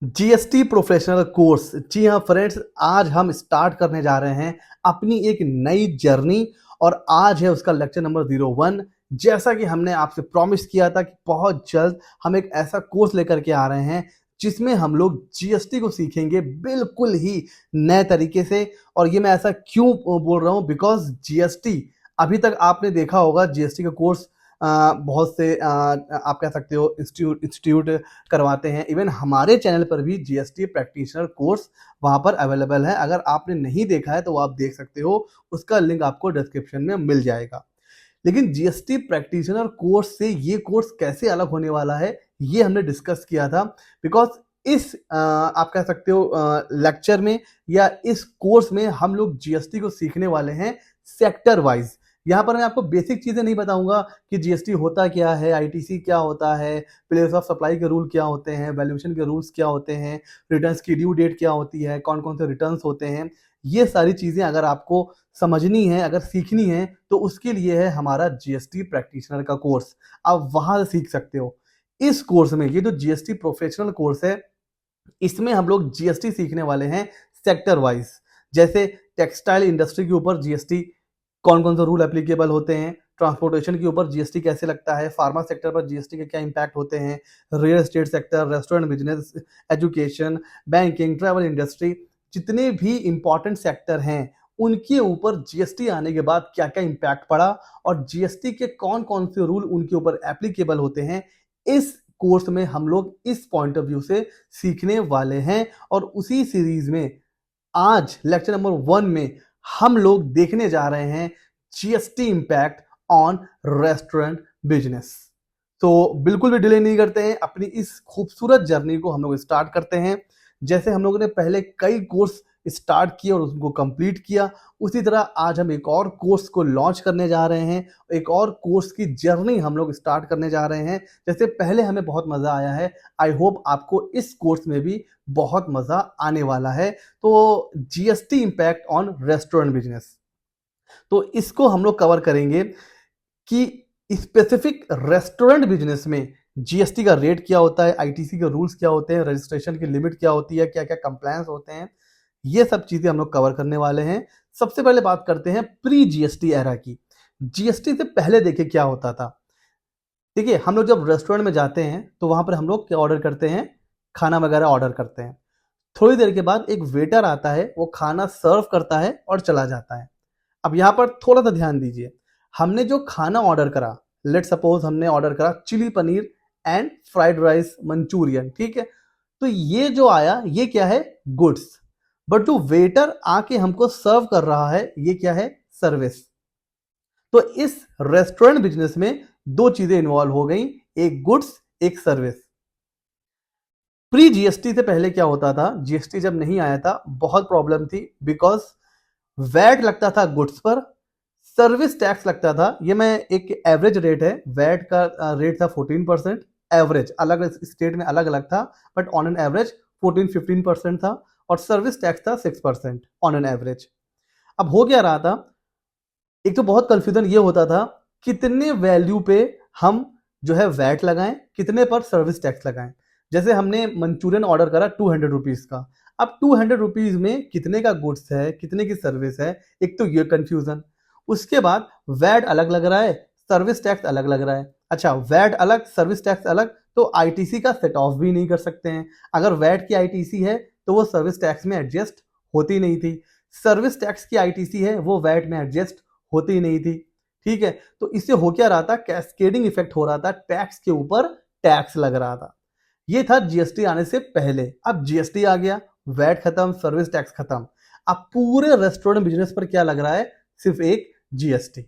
GST professional course. जी हाँ friends, आज हम स्टार्ट करने जा रहे हैं अपनी एक नई जर्नी और आज है उसका लेक्चर नंबर 01। जैसा कि हमने आपसे प्रॉमिस किया था कि बहुत जल्द हम एक ऐसा कोर्स लेकर के आ रहे हैं जिसमें हम लोग जीएसटी को सीखेंगे बिल्कुल ही नए तरीके से। और ये मैं ऐसा क्यों बोल रहा हूँ, बिकॉज जीएसटी अभी तक आपने देखा होगा जीएसटी का कोर्स बहुत से आप कह सकते हो इंस्टीट्यूट करवाते हैं। इवन हमारे चैनल पर भी जीएसटी प्रैक्टिशनर कोर्स वहाँ पर अवेलेबल है। अगर आपने नहीं देखा है तो वो आप देख सकते हो, उसका लिंक आपको डिस्क्रिप्शन में मिल जाएगा। लेकिन जीएसटी प्रैक्टिशनर कोर्स से ये कोर्स कैसे अलग होने वाला है ये हमने डिस्कस किया था। बिकॉज इस आप कह सकते हो लेक्चर में या इस कोर्स में हम लोग जीएसटी को सीखने वाले हैं सेक्टर वाइज। यहाँ पर मैं आपको बेसिक चीजें नहीं बताऊंगा कि जीएसटी होता क्या है, आईटीसी क्या होता है, प्लेस ऑफ सप्लाई के रूल क्या होते हैं, वैल्यूएशन के रूल्स क्या होते हैं, रिटर्न्स की ड्यू डेट क्या होती है, कौन कौन से रिटर्न्स होते हैं। ये सारी चीजें अगर आपको समझनी है, अगर सीखनी है, तो उसके लिए है हमारा जीएसटी प्रैक्टिशनर का कोर्स। आप वहां से सीख सकते हो। इस कोर्स में ये जो जीएसटी प्रोफेशनल कोर्स है, इसमें हम लोग जीएसटी सीखने वाले हैं सेक्टर वाइज। जैसे टेक्सटाइल इंडस्ट्री के ऊपर जीएसटी कौन कौन से रूल एप्लीकेबल होते हैं, ट्रांसपोर्टेशन के ऊपर जीएसटी कैसे लगता है, फार्मा सेक्टर पर जीएसटी के क्या इंपैक्ट होते हैं, real estate sector, restaurant business, education, banking, travel industry, जितने भी इंपॉर्टेंट सेक्टर हैं उनके ऊपर जीएसटी आने के बाद क्या क्या इंपैक्ट पड़ा और जीएसटी के कौन कौन से रूल उनके ऊपर एप्लीकेबल होते हैं, इस कोर्स में हम लोग इस पॉइंट ऑफ व्यू से सीखने वाले हैं। और उसी सीरीज में आज लेक्चर नंबर 1 में हम लोग देखने जा रहे हैं GST impact on restaurant business. तो बिल्कुल भी डिले नहीं करते हैं, अपनी इस खूबसूरत जर्नी को हम लोग स्टार्ट करते हैं। जैसे हम लोगों ने पहले कई कोर्स स्टार्ट किए और उसको कंप्लीट किया, उसी तरह आज हम एक और कोर्स को लॉन्च करने जा रहे हैं, एक और कोर्स की जर्नी हम लोग स्टार्ट करने जा रहे हैं। जैसे पहले हमें बहुत मजा आया है, आई होप आपको इस कोर्स में भी बहुत मजा आने वाला है। तो GST impact on restaurant business, तो इसको हम लोग कवर करेंगे कि स्पेसिफिक रेस्टोरेंट बिजनेस में जीएसटी का रेट क्या होता है, आईटीसी के रूल्स क्या होते हैं, रजिस्ट्रेशन की लिमिट क्या होती है, क्या क्या कंप्लायंस होते हैं, ये सब चीजें हम लोग कवर करने वाले हैं। सबसे पहले बात करते हैं प्री जीएसटी एरा की। जीएसटी से पहले देखिए क्या होता था। देखिए हम लोग जब रेस्टोरेंट में जाते हैं तो वहां पर हम लोग क्या ऑर्डर करते हैं, खाना वगैरह ऑर्डर करते हैं। थोड़ी देर के बाद एक वेटर आता है, वो खाना सर्व करता है और चला जाता है। अब यहाँ पर थोड़ा सा ध्यान दीजिए, हमने जो खाना ऑर्डर करा, लेट सपोज हमने ऑर्डर करा chilli paneer and fried rice Manchurian, ठीक है। तो ये जो आया ये क्या है, गुड्स। बट जो वेटर आके हमको सर्व कर रहा है ये क्या है, सर्विस। तो इस रेस्टोरेंट बिजनेस में दो चीजें इन्वॉल्व हो गई, एक गुड्स एक सर्विस। प्री जीएसटी से पहले क्या होता था, जीएसटी जब नहीं आया था बहुत प्रॉब्लम थी, बिकॉज वैट लगता था गुड्स पर, सर्विस टैक्स लगता था। ये मैं एक एवरेज रेट है, वैट का रेट था 14%, एवरेज अलग स्टेट में अलग अलग था, बट ऑन एन एवरेज 14-15% था। और सर्विस टैक्स था 6% ऑन एन एवरेज। अब हो क्या रहा था, एक तो बहुत कंफ्यूजन ये होता था कितने वैल्यू पे हम जो है वैट लगाएं, कितने पर सर्विस टैक्स लगाएं। जैसे हमने मंचूरियन ऑर्डर करा 200 रुपीज का, अब 200 रुपीज में कितने का गुड्स है, कितने की सर्विस है, एक तो ये कंफ्यूजन। उसके बाद वैट अलग लग रहा है, सर्विस टैक्स अलग लग रहा है। अच्छा, वैट अलग सर्विस टैक्स अलग, तो आईटीसी का सेट ऑफ भी नहीं कर सकते हैं। अगर वैट की आईटीसी है तो वो सर्विस टैक्स में एडजस्ट होती नहीं थी, सर्विस टैक्स की आईटीसी है वो वैट में एडजस्ट होती नहीं थी, ठीक है। तो इससे हो क्या रहा था, कैस्केडिंग इफेक्ट हो रहा था, टैक्स के ऊपर टैक्स लग रहा था। ये था जीएसटी आने से पहले। अब जीएसटी आ गया, वैट खत्म, सर्विस टैक्स खत्म। अब पूरे रेस्टोरेंट बिजनेस पर क्या लग रहा है, सिर्फ एक जीएसटी,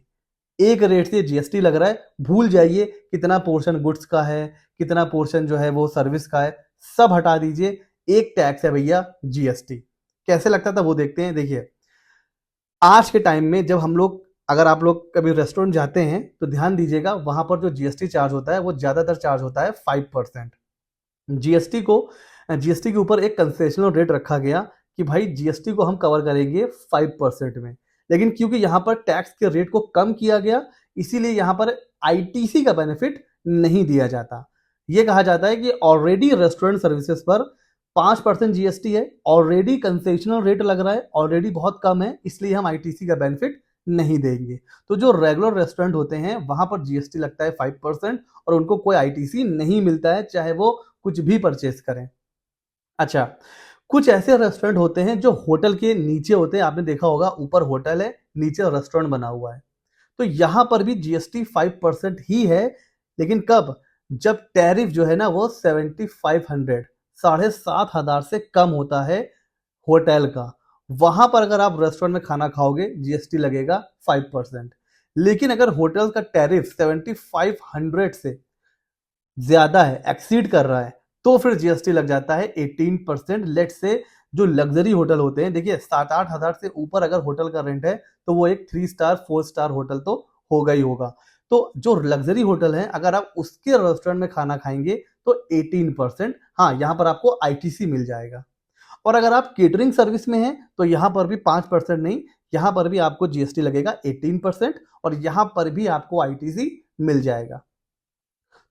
एक रेट से जीएसटी लग रहा है। भूल जाइए कितना पोर्शन गुड्स का है, कितना पोर्शन जो है वो सर्विस का है, सब हटा दीजिए, एक टैक्स है भैया जीएसटी। कैसे लगता था वो देखते हैं। देखिए आज के टाइम में जब हम लोग, अगर आप लोग कभी रेस्टोरेंट जाते हैं तो ध्यान दीजिएगा, वहां पर जो जीएसटी चार्ज होता है वो ज्यादातर चार्ज होता है 5%। जीएसटी को, जीएसटी के ऊपर एक कंसेशनल रेट रखा गया कि भाई जीएसटी को हम कवर करेंगे 5% में। लेकिन क्योंकि यहाँ पर टैक्स के रेट को कम किया गया, इसीलिए यहाँ पर आईटीसी का बेनिफिट नहीं दिया जाता। ये कहा जाता है कि ऑलरेडी रेस्टोरेंट सर्विसेज पर 5% जीएसटी है, ऑलरेडी कंसेशनल रेट लग रहा है, ऑलरेडी बहुत कम है, इसलिए हम आईटीसी का बेनिफिट नहीं देंगे। तो जो रेगुलर रेस्टोरेंट होते हैं वहां पर जीएसटी लगता है 5% और उनको कोई आईटीसी नहीं मिलता है, चाहे वो कुछ भी परचेस करें। अच्छा, कुछ ऐसे रेस्टोरेंट होते हैं जो होटल के नीचे होते हैं, आपने देखा होगा ऊपर होटल है, नीचे रेस्टोरेंट बना हुआ है, तो यहां पर भी जीएसटी 5% ही है, लेकिन कब? जब टैरिफ जो है ना वो 7500 7,500 से कम होता है होटल का, वहां पर अगर आप रेस्टोरेंट में खाना खाओगे जीएसटी लगेगा 5%। लेकिन अगर होटल का टैरिफ 7500 से ज्यादा है, एक्सीड कर रहा है, तो फिर जीएसटी लग जाता है 18%। लेट से जो लग्जरी होटल होते हैं, देखिए 7-8 हजार से ऊपर अगर होटल का रेंट है तो वो एक 3 स्टार 4 स्टार होटल तो होगा ही होगा। तो जो लग्जरी होटल है अगर आप उसके रेस्टोरेंट में खाना खाएंगे तो 18%, हाँ यहां पर आपको आईटीसी मिल जाएगा। और अगर आप केटरिंग सर्विस में हैं तो यहां पर भी 5% नहीं, यहां पर भी आपको जीएसटी लगेगा 18% और यहां पर भी आपको आईटीसी मिल जाएगा।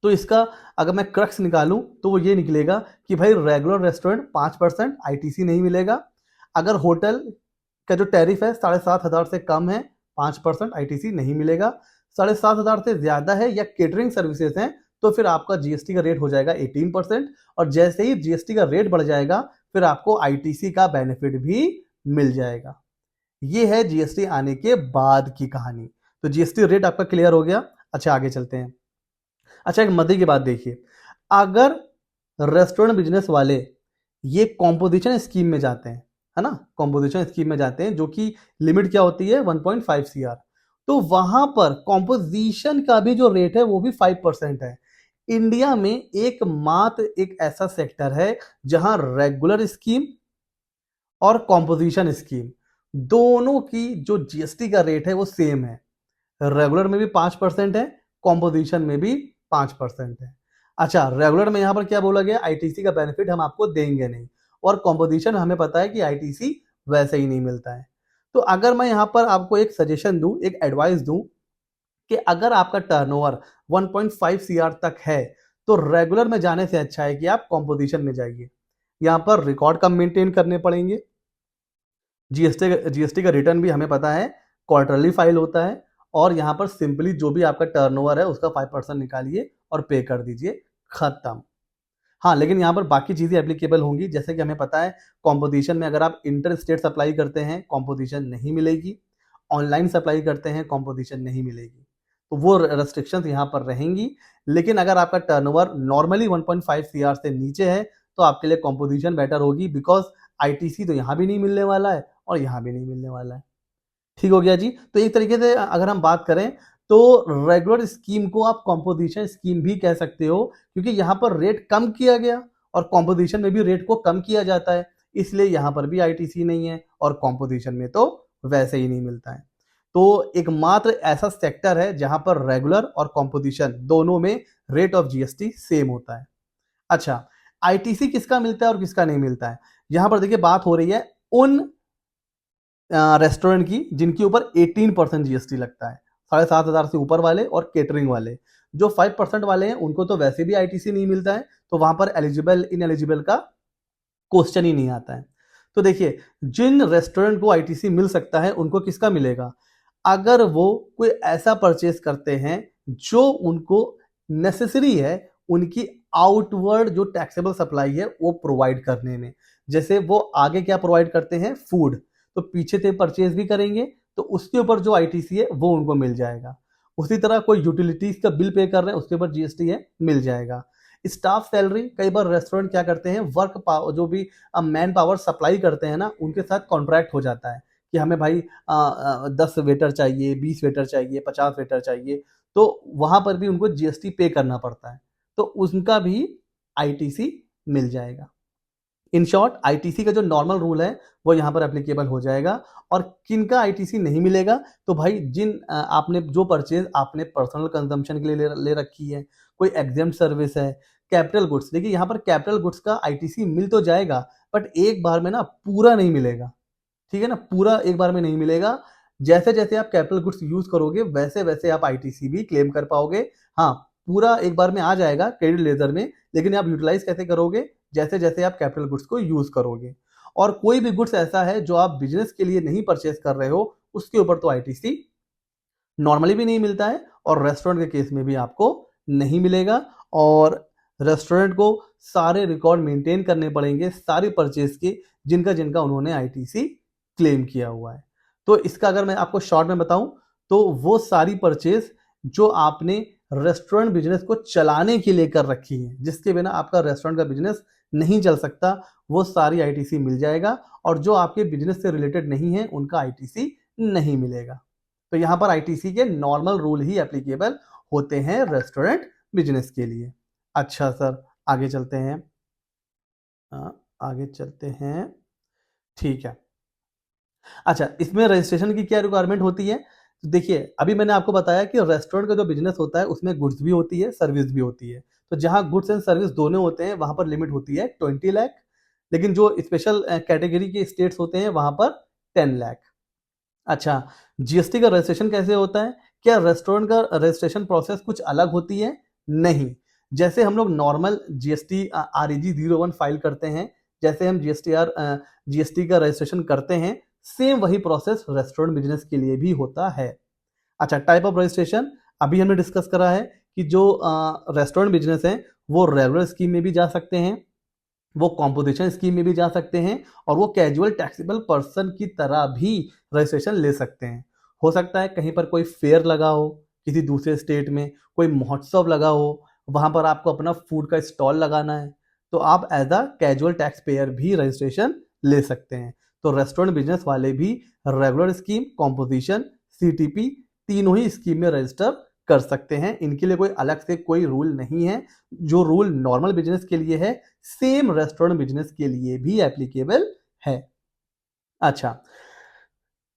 तो इसका अगर मैं क्रक्स निकालूं तो वो ये निकलेगा कि भाई रेगुलर रेस्टोरेंट 5% आईटीसी नहीं मिलेगा, अगर होटल का जो टैरिफ है 7,500 से कम है 5% आईटीसी नहीं मिलेगा, 7,500 से ज्यादा है या केटरिंग सर्विसेज हैं तो फिर आपका जीएसटी का रेट हो जाएगा 18% और जैसे ही जीएसटी का रेट बढ़ जाएगा फिर आपको आईटीसी का बेनिफिट भी मिल जाएगा। ये है जीएसटी आने के बाद की कहानी। तो जीएसटी रेट आपका क्लियर हो गया। अच्छा आगे चलते हैं। अच्छा एक मजे की बात देखिए, अगर रेस्टोरेंट बिजनेस वाले ये कॉम्पोजिशन स्कीम में जाते हैं, है ना, कॉम्पोजिशन स्कीम में जाते हैं जो कि लिमिट क्या होती है 1.5 सीआर, तो वहां पर कॉम्पोजिशन का भी जो रेट है वो भी 5% है। इंडिया में एकमात्र एक ऐसा सेक्टर है जहां रेगुलर स्कीम और कॉम्पोजिशन स्कीम दोनों की जो जीएसटी का रेट है वो सेम है। रेगुलर में भी 5% है, कॉम्पोजिशन में भी 5% है। अच्छा रेगुलर में यहां पर क्या बोला गया, आईटीसी का बेनिफिट हम आपको देंगे नहीं, और कॉम्पोजिशन हमें पता है कि आईटीसी वैसे ही नहीं मिलता है। तो अगर मैं यहां पर आपको एक सजेशन दूं, एक एडवाइस दूं कि अगर आपका टर्नओवर 1.5 सीआर तक है तो रेगुलर में जाने से अच्छा है कि आप कॉम्पोजिशन में जाइए। यहां पर रिकॉर्ड कम मेंटेन करने पड़ेंगे, जीएसटी का रिटर्न भी हमें पता है क्वार्टरली फाइल होता है, और यहां पर सिंपली जो भी आपका टर्नओवर है उसका 5% निकालिए और पे कर दीजिए, खत्म। हाँ लेकिन यहाँ पर बाकी चीजें एप्लीकेबल होंगी, जैसे कि हमें पता है कॉम्पोजिशन में अगर आप इंटर स्टेट सप्लाई करते हैं कॉम्पोजिशन नहीं मिलेगी, ऑनलाइन सप्लाई करते हैं कॉम्पोजिशन नहीं मिलेगी, तो वो रेस्ट्रिक्शंस यहाँ पर रहेंगी। लेकिन अगर आपका टर्नओवर नॉर्मली 1.5 सीआर से नीचे है तो आपके लिए कॉम्पोजिशन बेटर होगी, बिकॉज आईटीसी तो यहाँ भी नहीं मिलने वाला है और यहाँ भी नहीं मिलने वाला है। ठीक हो गया जी। तो एक तरीके से अगर हम बात करें तो रेगुलर स्कीम को आप कॉम्पोजिशन स्कीम भी कह सकते हो, क्योंकि यहां पर रेट कम किया गया और कॉम्पोजिशन में भी रेट को कम किया जाता है, इसलिए यहां पर भी आईटीसी नहीं है और कॉम्पोजिशन में तो वैसे ही नहीं मिलता है। तो एकमात्र ऐसा सेक्टर है जहां पर रेगुलर और कॉम्पोजिशन दोनों में रेट ऑफ जीएसटी सेम होता है। अच्छा आईटीसी किसका मिलता है और किसका नहीं मिलता है, यहां पर देखिए बात हो रही है उन रेस्टोरेंट की जिनके ऊपर 18% जीएसटी लगता है, 7,500 से ऊपर वाले और केटरिंग वाले। जो 5% वाले हैं उनको तो वैसे भी आईटीसी नहीं मिलता है, तो वहां पर एलिजिबल इन एलिजिबल का क्वेश्चन ही नहीं आता है। तो देखिए जिन रेस्टोरेंट को आईटीसी मिल सकता है उनको किसका मिलेगा, अगर वो कोई ऐसा परचेस करते हैं जो उनको नेसेसरी है उनकी आउटवर्ड जो टैक्सेबल सप्लाई है वो प्रोवाइड करने में। जैसे वो आगे क्या प्रोवाइड करते हैं, फूड, तो पीछे से परचेज भी करेंगे तो उसके ऊपर जो आईटीसी है वो उनको मिल जाएगा। उसी तरह कोई यूटिलिटीज का बिल पे कर रहे हैं उसके ऊपर जीएसटी है, मिल जाएगा। स्टाफ सैलरी, कई बार रेस्टोरेंट क्या करते हैं वर्क पावर जो भी मैन पावर सप्लाई करते हैं ना उनके साथ कॉन्ट्रैक्ट हो जाता है कि हमें भाई 10 वेटर चाहिए, 20 वेटर चाहिए, 50 वेटर चाहिए, तो वहां पर भी उनको जीएसटी पे करना पड़ता है, तो उनका भी आईटीसी मिल जाएगा। इन शॉर्ट आईटीसी का जो नॉर्मल रूल है वो यहां पर एप्लीकेबल हो जाएगा। और किनका आईटीसी नहीं मिलेगा, तो भाई जिन आपने जो परचेज आपने पर्सनल कंजम्पशन के लिए ले रखी है, कोई एग्जेम्प्ट सर्विस है, कैपिटल गुड्स, देखिए यहां पर कैपिटल गुड्स का आईटीसी मिल तो जाएगा बट एक बार में ना पूरा नहीं मिलेगा, ठीक है ना, पूरा एक बार में नहीं मिलेगा। जैसे जैसे आप कैपिटल गुड्स यूज करोगे वैसे वैसे आप आईटीसी भी क्लेम कर पाओगे। हाँ पूरा एक बार में आ जाएगा क्रेडिट लेजर में, लेकिन आप यूटिलाइज कैसे करोगे, जैसे जैसे आप कैपिटल गुड्स को यूज करोगे। और कोई भी गुड्स ऐसा है जो आप बिजनेस के लिए नहीं परचेस कर रहे हो, उसके ऊपर तो आईटीसी नॉर्मली भी नहीं मिलता है, और रेस्टोरेंट के केस में भी आपको नहीं मिलेगा। और रेस्टोरेंट को सारे रिकॉर्ड मेंटेन करने पड़ेंगे सारी परचेज के, जिनका जिनका उन्होंने आईटीसी क्लेम किया हुआ है। तो इसका अगर मैं आपको शॉर्ट में बताऊं, तो वो सारी परचेज जो आपने रेस्टोरेंट बिजनेस को चलाने के लिए कर रखी है, जिसके बिना आपका रेस्टोरेंट का बिजनेस नहीं चल सकता, वो सारी आईटीसी मिल जाएगा। और जो आपके बिजनेस से रिलेटेड नहीं है, उनका आईटीसी नहीं मिलेगा। तो यहां पर आईटीसी के नॉर्मल रूल ही एप्लीकेबल होते हैं रेस्टोरेंट बिजनेस के लिए। अच्छा सर, आगे चलते हैं। आगे चलते हैं, ठीक है। अच्छा, इसमें रजिस्ट्रेशन की क्या रिक्वायरमेंट होती है? तो देखिए, अभी मैंने आपको बताया कि रेस्टोरेंट का जो बिजनेस होता है उसमें गुड्स भी होती है, सर्विस भी होती है। तो जहां गुड्स एंड सर्विस दोनों होते हैं, वहां पर लिमिट होती है 20 लाख। लेकिन जो स्पेशल कैटेगरी के स्टेट्स होते हैं, वहां पर 10 लाख। अच्छा, जीएसटी का रजिस्ट्रेशन कैसे होता है? क्या रेस्टोरेंट का रजिस्ट्रेशन प्रोसेस कुछ अलग होती है? नहीं। जैसे हम लोग नॉर्मल जीएसटी REG 01 फाइल करते हैं, जैसे हम जीएसटी का रजिस्ट्रेशन करते हैं, सेम वही प्रोसेस रेस्टोरेंट बिजनेस के लिए भी होता है। अच्छा, टाइप ऑफ रजिस्ट्रेशन अभी हमने डिस्कस करा है कि जो रेस्टोरेंट बिजनेस है वो रेगुलर स्कीम में भी जा सकते हैं, वो कॉम्पोजिशन स्कीम में भी जा सकते हैं, और वो कैजुअल टैक्सेबल पर्सन की तरह भी रजिस्ट्रेशन ले सकते हैं। हो सकता है कहीं पर कोई फेयर लगा हो, किसी दूसरे स्टेट में कोई महोत्सव लगा हो, वहां पर आपको अपना फूड का स्टॉल लगाना है, तो आप as a casual tax payer भी रजिस्ट्रेशन ले सकते हैं। तो रेस्टोरेंट बिजनेस वाले भी रेगुलर स्कीम, कॉम्पोजिशन, सीटीपी तीनों ही स्कीम में रजिस्टर कर सकते हैं। इनके लिए कोई अलग से कोई रूल नहीं है। जो रूल नॉर्मल बिजनेस के लिए है, सेम रेस्टोरेंट बिजनेस के लिए भी एप्लीकेबल है। अच्छा,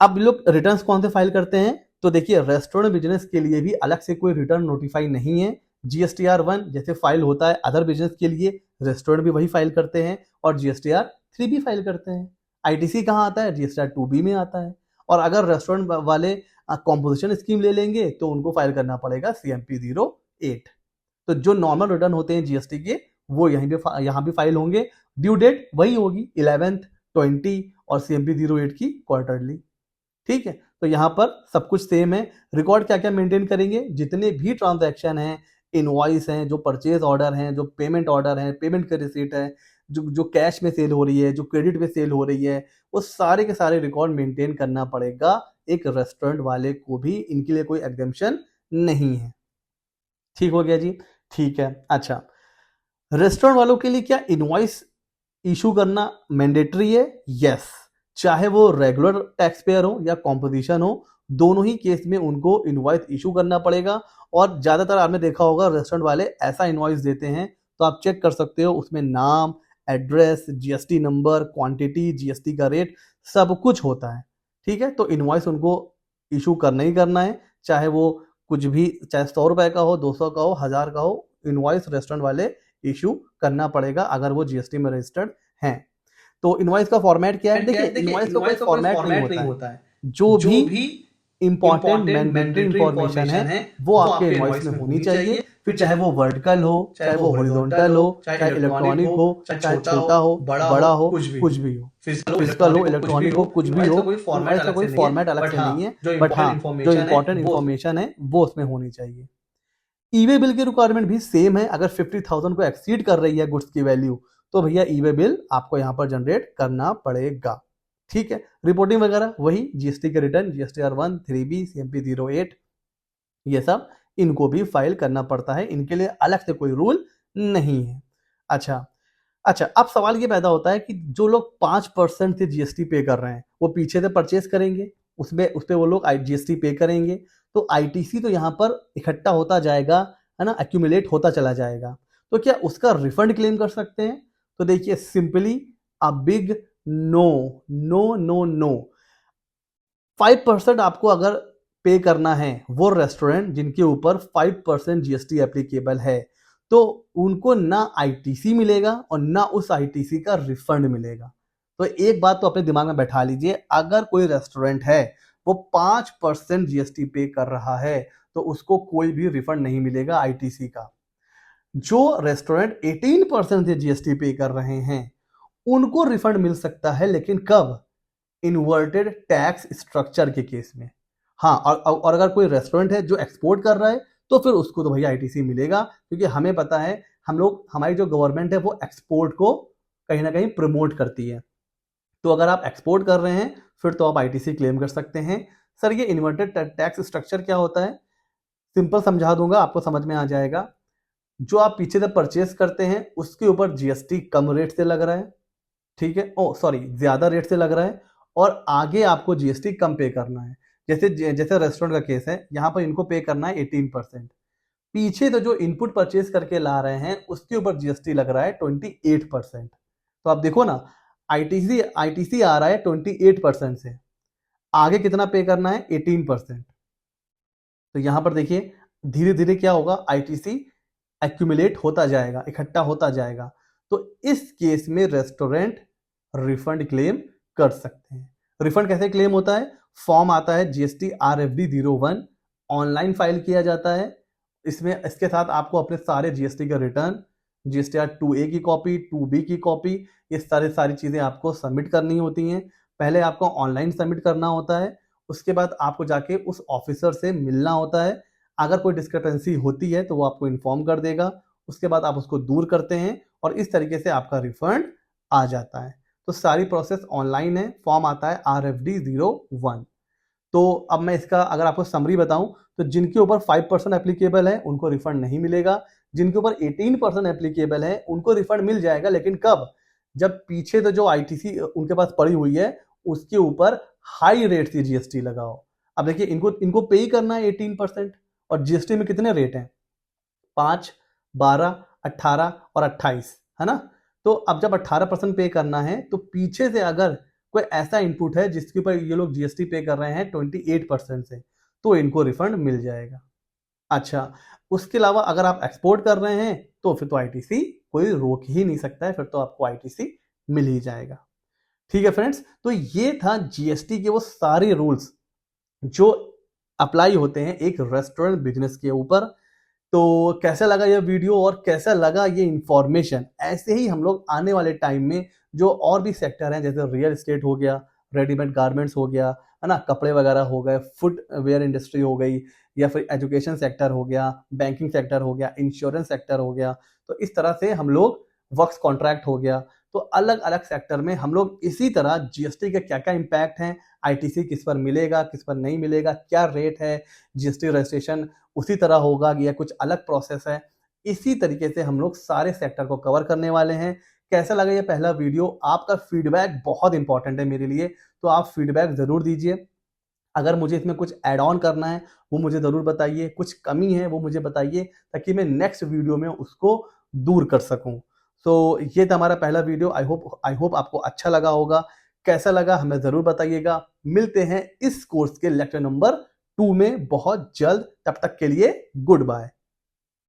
अब लोग रिटर्न्स कौन से फाइल करते हैं? तो देखिए, रेस्टोरेंट बिजनेस के लिए भी अलग से कोई रिटर्न नोटिफाई नहीं है। GSTR 1 जैसे फाइल होता है अदर बिजनेस के लिए, रेस्टोरेंट भी वही फाइल करते हैं, और GSTR 3 भी फाइल करते हैं। आईटीसी कहाँ आता है? GSTR 2B में आता है। और अगर रेस्टोरेंट वाले कॉम्पोजिशन स्कीम ले लेंगे, तो उनको फाइल करना पड़ेगा CMP 08। तो जो नॉर्मल रिटर्न होते हैं जीएसटी के, वो यहाँ भी फाइल होंगे। ड्यू डेट वही होगी 11th, 20 और CMP 08 की क्वार्टरली। ठीक है, तो यहाँ पर सब कुछ सेम है। रिकॉर्ड क्या क्या मेंटेन करेंगे? जितने भी ट्रांजैक्शन हैं, इनवॉइस हैं, जो परचेज ऑर्डर हैं, जो पेमेंट ऑर्डर हैं, पेमेंट की रिसीट है, जो कैश में सेल हो रही है, जो क्रेडिट में सेल हो रही है, वो सारे के सारे रिकॉर्ड मेंटेन करना पड़ेगा एक रेस्टोरेंट वाले को भी। इनके लिए कोई एग्जेम्पशन नहीं है। ठीक हो गया जी? ठीक है। अच्छा, रेस्टोरेंट वालों के लिए क्या इनवॉइस इशू करना मैंडेटरी है? यस। चाहे वो रेगुलर टैक्स पेयर हो या कॉम्पोजिशन हो, दोनों ही केस में उनको इनवॉइस इशू करना पड़ेगा। और ज्यादातर आपने देखा होगा रेस्टोरेंट वाले ऐसा इनवॉइस देते हैं, तो आप चेक कर सकते हो, उसमें नाम, address, GST number, quantity, GST का रेट, सब कुछ होता है। ठीक है, तो इनवॉइस उनको इशू करना ही करना है, चाहे वो कुछ भी, चाहे 100 रुपए का हो, 200 का हो, 1000 का हो, इनवॉइस रेस्टोरेंट वाले इशू करना पड़ेगा अगर वो जीएसटी में रजिस्टर्ड हैं। तो इनवॉइस का फॉर्मेट क्या है? देखिए, इनवॉइस का कोई फॉर्मेट नहीं होता है। जो भी इंपॉर्टेंट मैंडेटरी इंफॉर्मेशन है, वो आपके इनवॉइस में होनी चाहिए। फिर चाहे वो वर्टिकल हो, चाहे वो हॉरिजॉन्टल हो, चाहे इलेक्ट्रॉनिक हो, चाहे छोटा हो, बड़ा हो, कुछ भी हो, फिजिकल हो, इलेक्ट्रॉनिक हो, कुछ भी हो, इनवॉइस का कोई फॉर्मेट अलग से नहीं है। बट हाँ, जो इंपॉर्टेंट इंफॉर्मेशन है वो उसमें होनी चाहिए। ईवे बिल की रिक्वायरमेंट भी सेम है। अगर 50,000 को एक्सीड कर रही है गुड्स की वैल्यू, तो भैया ईवे बिल आपको यहां पर जनरेट करना पड़ेगा। ठीक है, रिपोर्टिंग वगैरह वही, जीएसटी के रिटर्न, GSTR 1, 3B, CMP 08, ये सब इनको भी फाइल करना पड़ता है। इनके लिए अलग से कोई रूल नहीं है। अच्छा अच्छा, अब सवाल ये पैदा होता है कि जो लोग 5% से जीएसटी पे कर रहे हैं, वो पीछे से परचेस करेंगे, उसमें उस पर वो लोग जीएसटी पे करेंगे, तो आईटीसी तो यहाँ पर इकट्ठा होता जाएगा, है ना, एक्यूमुलेट होता चला जाएगा। तो क्या उसका रिफंड क्लेम कर सकते हैं? तो देखिए, simply a big no, no no no. 5% आपको अगर पे करना है, वो रेस्टोरेंट जिनके ऊपर 5% जीएसटी एप्लीकेबल है, तो उनको ना आईटीसी मिलेगा और ना उस आईटीसी का रिफंड मिलेगा। तो एक बात तो अपने दिमाग में बैठा लीजिए, अगर कोई रेस्टोरेंट है वो 5% जीएसटी पे कर रहा है, तो उसको कोई भी रिफंड नहीं मिलेगा आईटीसी का। जो रेस्टोरेंट 18% से जीएसटी पे कर रहे हैं उनको रिफंड मिल सकता है, लेकिन कब? इन्वर्टेड टैक्स स्ट्रक्चर के केस में। हाँ, और अगर कोई रेस्टोरेंट है जो एक्सपोर्ट कर रहा है तो फिर उसको तो भैया आईटीसी मिलेगा, क्योंकि हमें पता है हमारी जो गवर्नमेंट है वो एक्सपोर्ट को कहीं ना कहीं प्रमोट करती है। तो अगर आप एक्सपोर्ट कर रहे हैं फिर तो आप आईटीसी क्लेम कर सकते हैं। सर ये इन्वर्टेड टैक्स स्ट्रक्चर क्या होता है? सिंपल समझा दूंगा, आपको समझ में आ जाएगा। जो आप पीछे से परचेस करते हैं उसके ऊपर जीएसटी कम रेट से लग रहा है, ठीक है, ओ सॉरी ज्यादा रेट से लग रहा है, और आगे आपको जीएसटी कम पे करना है। जैसे जैसे रेस्टोरेंट का केस है, यहाँ पर इनको पे करना है 18%। पीछे तो जो इनपुट परचेज करके ला रहे हैं उसके ऊपर जीएसटी लग रहा है 28%। तो आप देखो ना, आईटीसी आईटीसी आ रहा है 28% से, आगे कितना पे करना है? 18%। तो यहां पर देखिए धीरे धीरे क्या होगा, आईटीसी एक्यूमुलेट होता जाएगा, इकट्ठा होता जाएगा। तो इस केस में रेस्टोरेंट रिफंड क्लेम कर सकते हैं। रिफंड कैसे क्लेम होता है? फॉर्म आता है जीएसटी RFD 01, ऑनलाइन फाइल किया जाता है। इसमें इसके साथ आपको अपने सारे जीएसटी का रिटर्न, जीएसटीआर 2A की कॉपी, 2B की कॉपी, ये सारी चीजें आपको सबमिट करनी होती हैं। पहले आपको ऑनलाइन सबमिट करना होता है, उसके बाद आपको जाके उस ऑफिसर से मिलना होता है। अगर कोई डिस्क्रिपेंसी होती है तो वो आपको इन्फॉर्म कर देगा, उसके बाद आप उसको दूर करते हैं और इस तरीके से आपका रिफंड आ जाता है। तो सारी प्रोसेस ऑनलाइन है, फॉर्म आता है RFD 01। तो अब मैं इसका अगर आपको समरी बताऊं तो जिनके ऊपर 5% एप्लीकेबल है उनको रिफंड नहीं मिलेगा, जिनके ऊपर 18% एप्लीकेबल है उनको रिफंड मिल जाएगा, लेकिन कब? जब पीछे तो जो आईटीसी उनके पास पड़ी हुई है उसके ऊपर हाई रेट से जीएसटी लगाओ। अब देखिए इनको इनको पे ही करना है 18%, और जीएसटी में कितने रेट हैं? 5, 12, 18 और 28, है ना? तो अब जब 18% पे करना है तो पीछे से अगर कोई ऐसा इनपुट है जिसके ऊपर ये लोग जीएसटी पे कर रहे हैं 28% से, तो इनको रिफंड मिल जाएगा। अच्छा, उसके अलावा अगर आप एक्सपोर्ट कर रहे हैं तो फिर तो आईटीसी कोई रोक ही नहीं सकता है, फिर तो आपको आईटीसी मिल ही जाएगा। ठीक है फ्रेंड्स, तो ये था जीएसटी के वो सारे रूल्स जो अप्लाई होते हैं एक रेस्टोरेंट बिजनेस के ऊपर। तो कैसा लगा ये वीडियो और कैसा लगा ये इंफॉर्मेशन? ऐसे ही हम लोग आने वाले टाइम में जो और भी सेक्टर हैं, जैसे रियल एस्टेट हो गया, रेडीमेड गारमेंट्स हो गया, है ना, कपड़े वगैरह हो गए, फुटवेयर इंडस्ट्री हो गई, या फिर एजुकेशन सेक्टर हो गया, बैंकिंग सेक्टर हो गया, इंश्योरेंस सेक्टर हो गया, तो इस तरह से हम लोग, वर्क्स कॉन्ट्रैक्ट हो गया, तो अलग अलग सेक्टर में हम लोग इसी तरह जीएसटी के क्या क्या इम्पैक्ट हैं, आईटीसी किस पर मिलेगा किस पर नहीं मिलेगा, क्या रेट है, जीएसटी रजिस्ट्रेशन उसी तरह होगा या कुछ अलग प्रोसेस है, इसी तरीके से हम लोग सारे सेक्टर को कवर करने वाले हैं। कैसा लगा ये पहला वीडियो? आपका फीडबैक बहुत इंपॉर्टेंट है मेरे लिए, तो आप फीडबैक जरूर दीजिए। अगर मुझे इसमें कुछ ऐड ऑन करना है वो मुझे जरूर बताइए, कुछ कमी है वो मुझे बताइए, ताकि मैं नेक्स्ट वीडियो में उसको दूर कर सकूं। सो ये था हमारा पहला वीडियो। आई होप आपको अच्छा लगा होगा। कैसा लगा हमें जरूर बताइएगा। मिलते हैं इस कोर्स के लेक्चर नंबर 2 में बहुत जल्द। तब तक के लिए गुड बाय।